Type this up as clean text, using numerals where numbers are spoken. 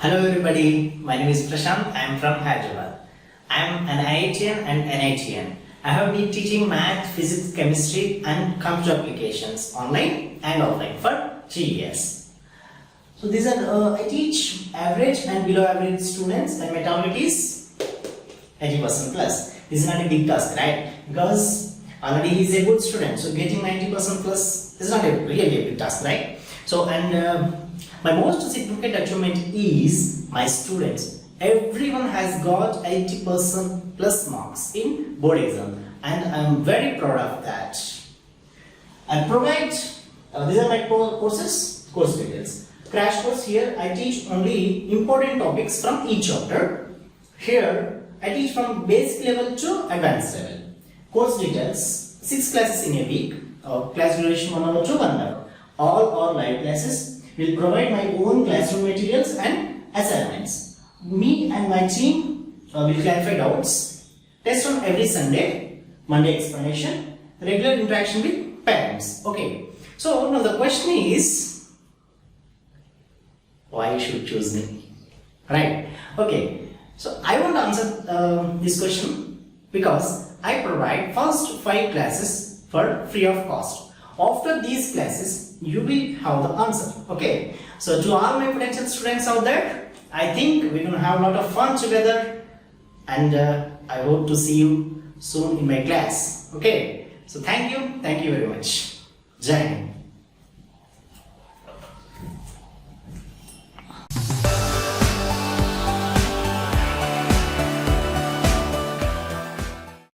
Hello everybody, my name is Prashanth. I am from Hyderabad. I am an IITian and NITian. I have been teaching math, physics, chemistry and computer applications online and offline for 3 years. So these are, I teach average and below average students and my target is 80% plus. This is not a big task, right? Because already he is a good student, so getting 90% plus is not really a big task, right? So my most significant achievement is my students. Everyone has got 80% plus marks in board exam and I am very proud of that. I provide, these are my courses, course details. Crash course, here I teach only important topics from each chapter. Here I teach from basic level to advanced level. Course details, 6 classes in a week, class duration 1 hour to 1 hour. All are live classes. Will provide my own classroom materials and assignments. Me and my team will clarify doubts. Test on every Sunday, Monday explanation, regular interaction with parents. Okay. So now the question is, why you should choose me? Right. Okay. So I want to answer this question because I provide first 5 classes for free of cost. After these classes, you will have the answer. Okay. So to all my potential students out there, I think we're going to have a lot of fun together and I hope to see you soon in my class. Okay. So thank you very much. Jai Hind.